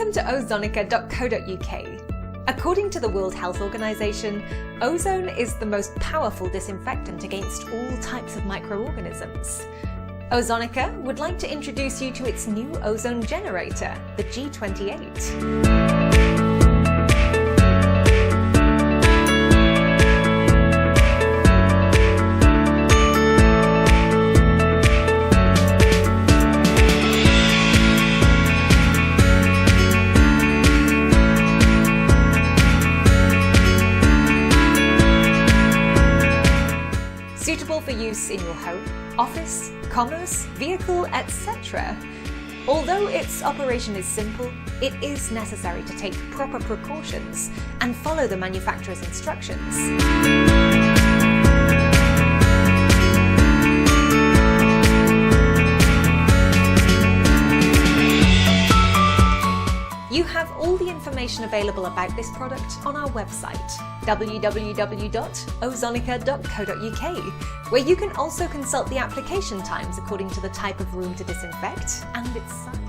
Welcome to Ozonika.co.uk. According to the World Health Organization, ozone is the most powerful disinfectant against all types of microorganisms. Ozonika would like to introduce you to its new ozone generator, the G28. Suitable for use in your home, office, commerce, vehicle, etc. Although its operation is simple, it is necessary to take proper precautions and follow the manufacturer's instructions. You have all the information available about this product on our website, www.ozonika.co.uk, where you can also consult the application times according to the type of room to disinfect and its size.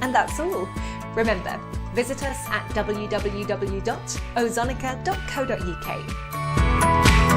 And that's all. Remember, visit us at www.ozonika.co.uk.